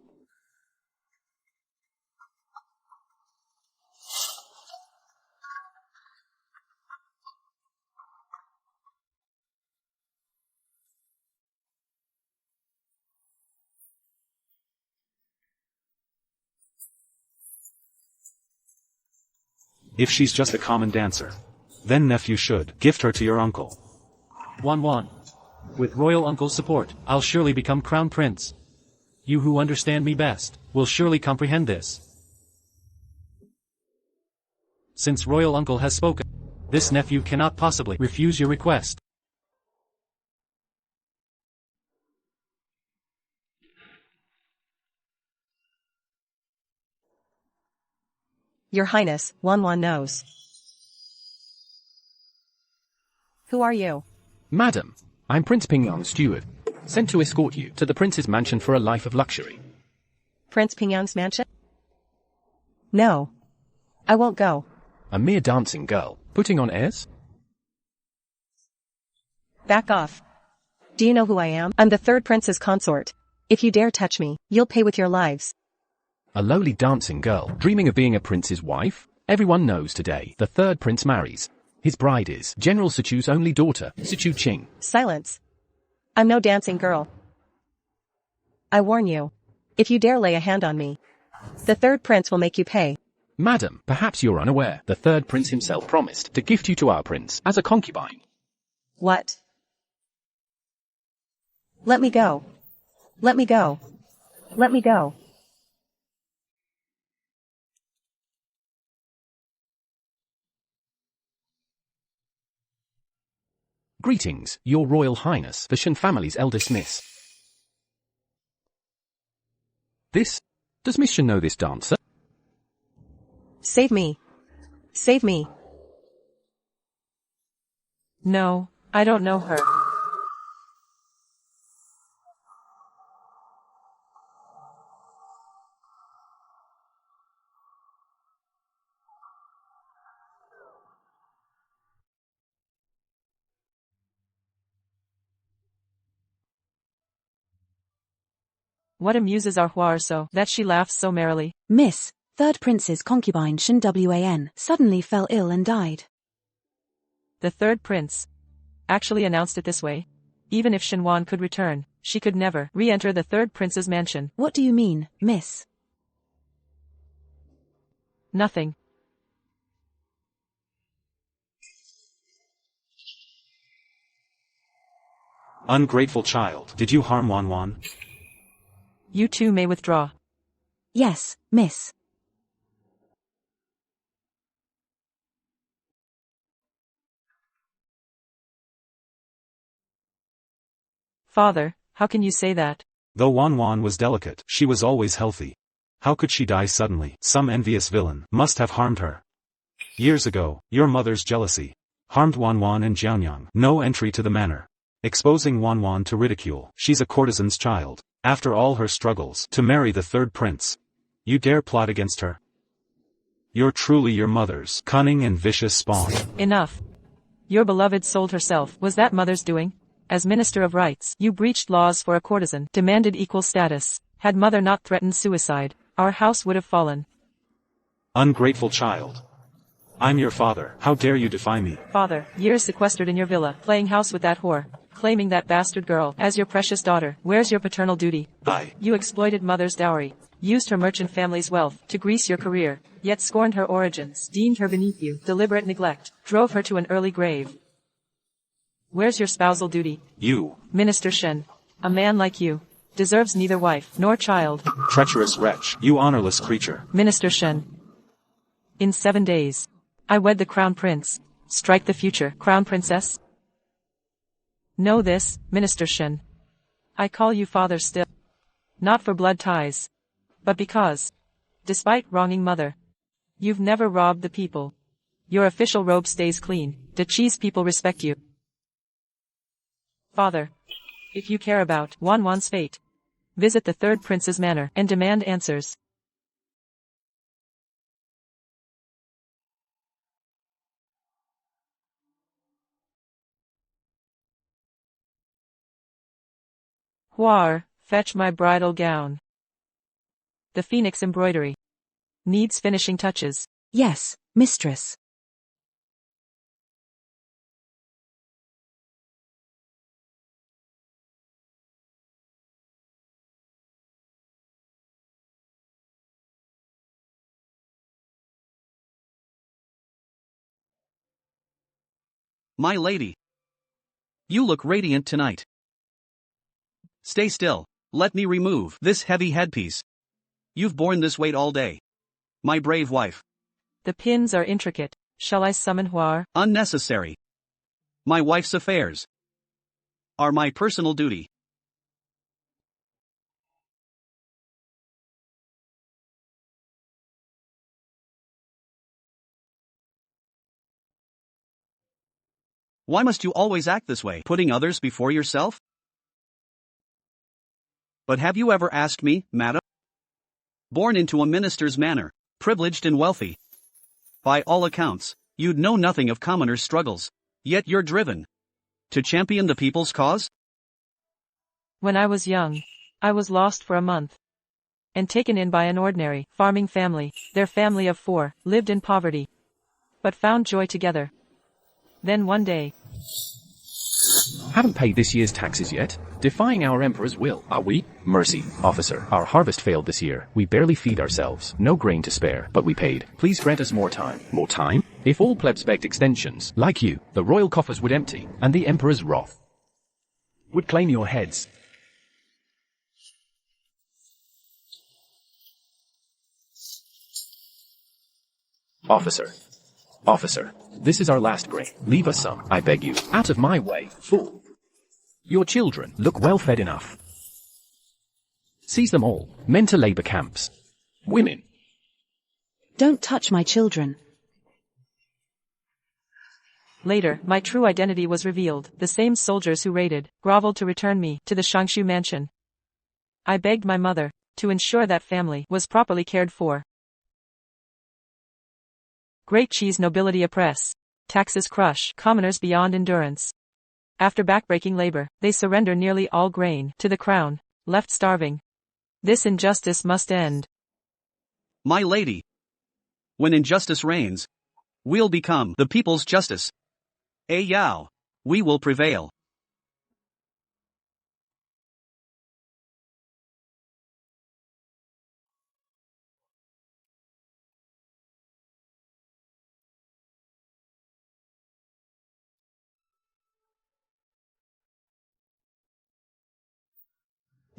If she's just a common dancer, then nephew should gift her to your uncle. Wan. With royal uncle's support, I'll surely become crown prince. You who understand me best, will surely comprehend this. Since royal uncle has spoken, this nephew cannot possibly refuse your request. Your Highness, Wan knows. Who are you? Madam, I'm Prince Pingyang's steward, sent to escort you to the prince's mansion for a life of luxury. Prince Pingyang's mansion? No. I won't go. A mere dancing girl, putting on airs? Back off. Do you know who I am? I'm the third prince's consort. If you dare touch me, you'll pay with your lives. A lowly dancing girl, dreaming of being a prince's wife? Everyone knows today, the third prince marries. His bride is General Sichu's only daughter, Sichu Qing. Silence. I'm no dancing girl. I warn you. If you dare lay a hand on me, the third prince will make you pay. Madam, perhaps you're unaware, the third prince himself promised to gift you to our prince as a concubine. What? Let me go. Let me go. Let me go. Greetings, Your Royal Highness, the Shen family's eldest miss. Does Miss Shen know this dancer? Save me. Save me. No, I don't know her. What amuses our Huar so, that she laughs so merrily? Miss, third prince's concubine Shen Wan suddenly fell ill and died. The third prince actually announced it this way. Even if Shenwan could return, she could never re-enter the third prince's mansion. What do you mean, miss? Nothing. Ungrateful child, did you harm Wan? You too may withdraw. Yes, miss. Father, how can you say that? Though Wan was delicate, she was always healthy. How could she die suddenly? Some envious villain must have harmed her. Years ago, your mother's jealousy harmed Wan and Jianyang. No entry to the manor, exposing Wan to ridicule. She's a courtesan's child. After all her struggles to marry the third prince, you dare plot against her? You're truly your mother's cunning and vicious spawn. Enough. Your beloved sold herself. Was that mother's doing? As Minister of Rights, you breached laws for a courtesan, demanded equal status. Had mother not threatened suicide, our house would have fallen. Ungrateful child. I'm your father. How dare you defy me? Father, years sequestered in your villa, playing house with that whore, claiming that bastard girl as your precious daughter. Where's your paternal duty? You exploited mother's dowry, used her merchant family's wealth to grease your career, yet scorned her origins, deemed her beneath you, deliberate neglect, drove her to an early grave. Where's your spousal duty? You, Minister Shen, a man like you, deserves neither wife nor child. treacherous wretch, you honorless creature. Minister Shen. In 7 days, I wed the crown prince. Strike the future crown princess. Know this, Minister Shen. I call you father still. Not for blood ties, but because, despite wronging mother, you've never robbed the people. Your official robe stays clean. The cheese people respect you. Father, if you care about Wan's fate, visit the third prince's manor and demand answers. Huar, fetch my bridal gown. The phoenix embroidery needs finishing touches. Yes, mistress. My lady. You look radiant tonight. Stay still, let me remove this heavy headpiece. You've borne this weight all day. My brave wife. The pins are intricate. Shall I summon Huar? Unnecessary. My wife's affairs are my personal duty. Why must you always act this way, putting others before yourself? But have you ever asked me, madam? Born into a minister's manor, privileged and wealthy. By all accounts, you'd know nothing of commoners' struggles, yet you're driven to champion the people's cause? When I was young, I was lost for a month and taken in by an ordinary farming family. Their family of 4 lived in poverty, but found joy together. Then one day, Haven't paid this year's taxes yet? Defying our emperor's will, are we? Mercy, officer. Our harvest failed this year. We barely feed ourselves. No grain to spare, but we paid. Please grant us more time. More time? If all plebs begged extensions, like you, the royal coffers would empty, and the emperor's wrath would claim your heads. Officer. Officer, this is our last grain. Leave us some, I beg you. Out of my way, fool. Your children look well fed enough. Seize them all. Men to labor camps. Women. Don't touch my children. later, my true identity was revealed. The same soldiers who raided, groveled to return me to the Shangshu mansion. I begged my mother to ensure that family was properly cared for. Great cheese nobility oppress. Taxes crush commoners beyond endurance. After backbreaking labor, they surrender nearly all grain to the crown, left starving. This injustice must end. My lady. When injustice reigns, we'll become the people's justice. Yao. We will prevail.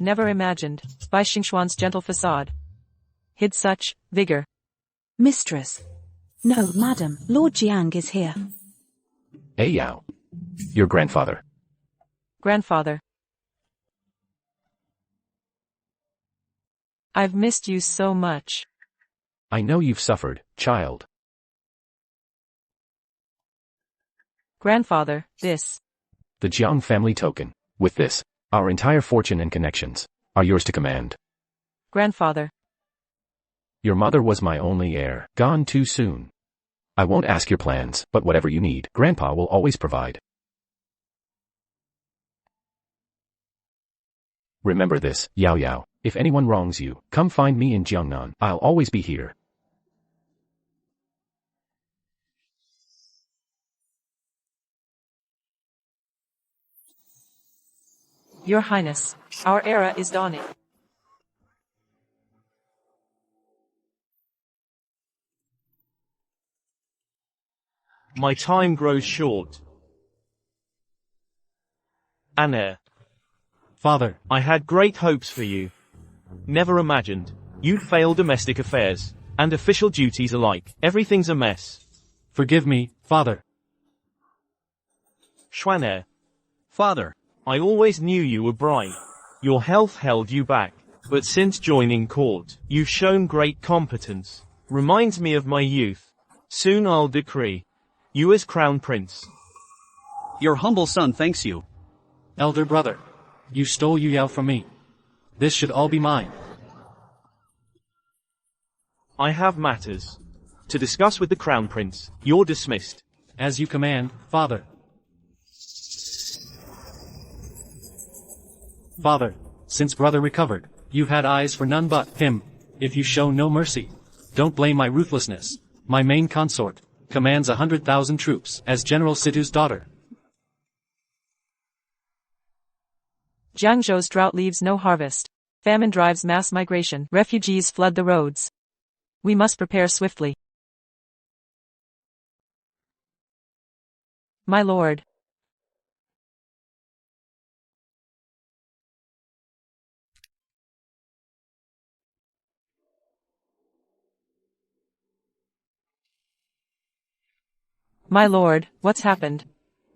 Never imagined, by Xingxuan's gentle facade, hid such vigor. Mistress. No, madam, Lord Jiang is here. Yao. Your grandfather. Grandfather. I've missed you so much. I know you've suffered, child. Grandfather, this. The Jiang family token. With this, our entire fortune and connections are yours to command. Grandfather. Your mother was my only heir, gone too soon. I won't ask your plans, but whatever you need, Grandpa will always provide. Remember this, Yao Yao. If anyone wrongs you, come find me in Jiangnan. I'll always be here. Your Highness, our era is dawning. My time grows short. Anne. Father, I had great hopes for you. Never imagined you'd fail domestic affairs and official duties alike. Everything's a mess. forgive me, Father. Xuan. Father. I always knew you were bright. Your health held you back. But since joining court, you've shown great competence. Reminds me of my youth. Soon I'll decree you as crown prince. Your humble son thanks you. Elder brother, you stole Yu Yao from me. This should all be mine. I have matters to discuss with the crown prince. You're dismissed. As you command, Father. Father, since brother recovered, you've had eyes for none but him. If you show no mercy, don't blame my ruthlessness. My main consort commands 100,000 troops as General Situ's daughter. Jiangzhou's drought leaves no harvest. Famine drives mass migration. Refugees flood the roads. We must prepare swiftly. My lord. My lord, what's happened?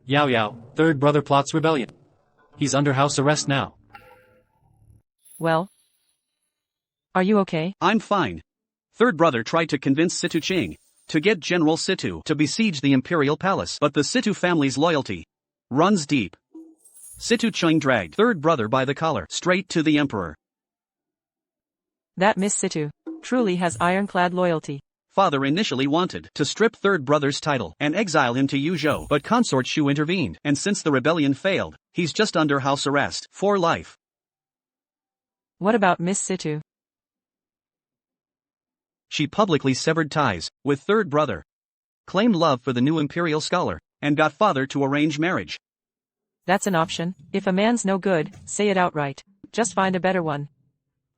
Yao Yao, third brother plots rebellion. He's under house arrest now. Well? Are you okay? I'm fine. Third brother tried to convince Situ Ching to get General Situ to besiege the imperial palace, but the Situ family's loyalty runs deep. Situ Ching dragged third brother by the collar straight to the emperor. That Miss Situ truly has ironclad loyalty. Father initially wanted to strip third brother's title and exile him to Yuzhou, but consort Shu intervened, and since the rebellion failed, he's just under house arrest for life. What about Miss Situ? She publicly severed ties with third brother, claimed love for the new imperial scholar, and got father to arrange marriage. That's an option. If a man's no good, say it outright. Just find a better one.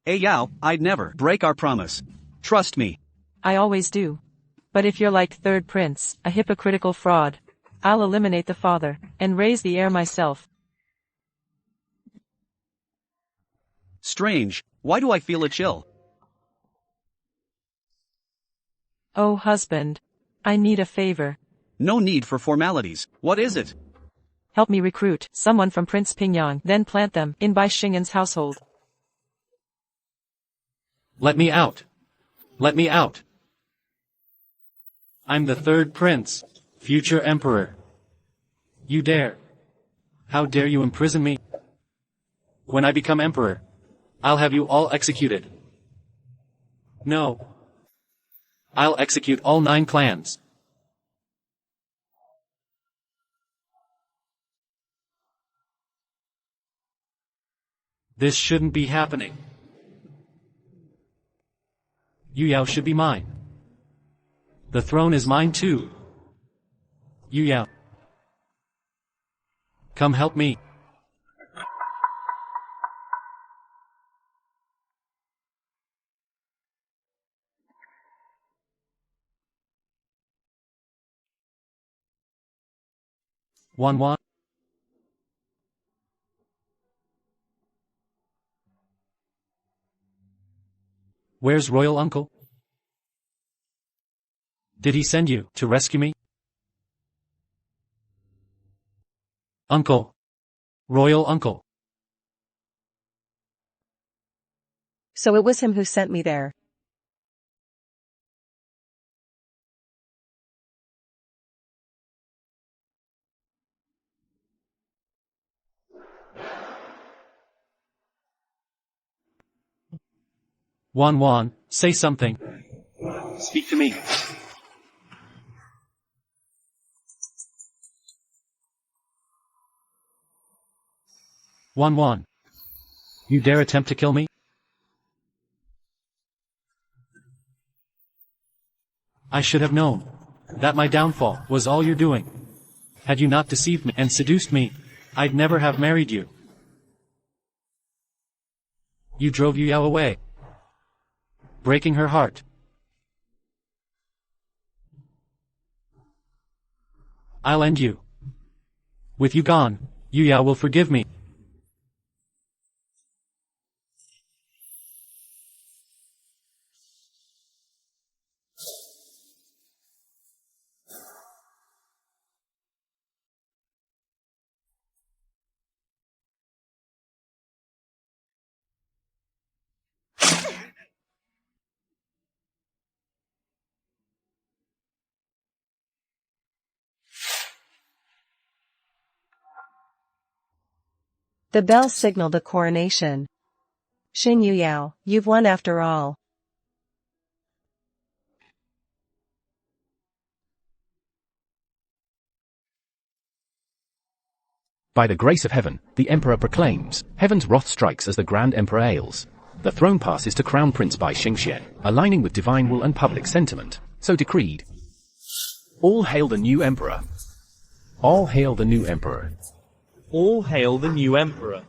Yao, I'd never break our promise. Trust me. I always do. But if you're like third prince, a hypocritical fraud, I'll eliminate the father, and raise the heir myself. Strange, why do I feel a chill? Oh husband. I need a favor. No need for formalities, what is it? Help me recruit someone from Prince Pingyang, then plant them in Bai Xing'an's household. Let me out. Let me out. I'm the third prince, future emperor. You dare. How dare you imprison me? When I become emperor, I'll have you all executed. No. I'll execute all 9 clans. This shouldn't be happening. Yu Yao should be mine. The throne is mine too. Yu Yao. Come help me. Wan. Where's royal uncle? Did he send you to rescue me? Uncle. Royal uncle. So it was him who sent me there. Wan, say something. Speak to me. Wan. You dare attempt to kill me? I should have known that my downfall was all you're doing. Had you not deceived me and seduced me, I'd never have married you. You drove Yu Yao away, breaking her heart. I'll end you. With you gone, Yu Yao will forgive me. The bell signaled the coronation. Xin Yu Yao, you've won after all. By the grace of heaven, the emperor proclaims, heaven's wrath strikes as the grand emperor ails. The throne passes to Crown Prince Bai Xingxian, aligning with divine will and public sentiment. So decreed. All hail the new emperor. All hail the new emperor. All hail the new emperor.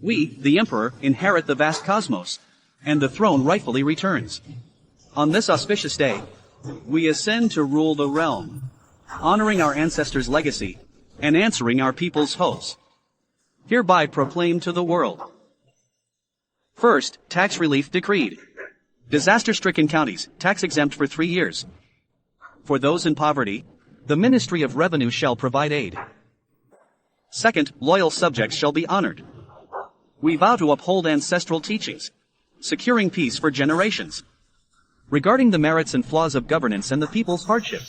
We, the emperor, inherit the vast cosmos, and the throne rightfully returns. On this auspicious day, we ascend to rule the realm. honoring our ancestors' legacy, and answering our people's hopes. Hereby proclaim to the world. First, tax relief decreed. Disaster-stricken counties, tax exempt for 3 years. For those in poverty, the Ministry of Revenue shall provide aid. Second, loyal subjects shall be honored. We vow to uphold ancestral teachings, securing peace for generations. Regarding the merits and flaws of governance and the people's hardship,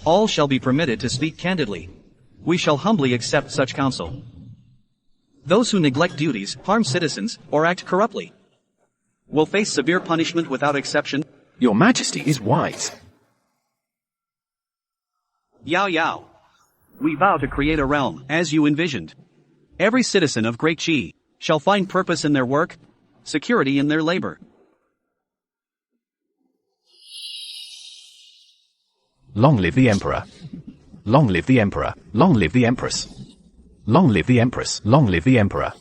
all shall be permitted to speak candidly. We shall humbly accept such counsel. Those who neglect duties, harm citizens, or act corruptly will face severe punishment without exception. Your Majesty is wise. Yao Yao. We vow to create a realm, as you envisioned. Every citizen of Great Qi shall find purpose in their work, security in their labor. Long live the Emperor. Long live the Emperor. Long live the Empress. Long live the Empress. Long live the Emperor.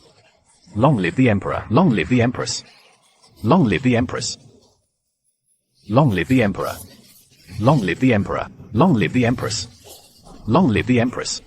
Long live the Emperor. Long live the Empress. Long live the Empress. Long live the Emperor. Long live the Emperor. Long live the Empress. Long live the Empress.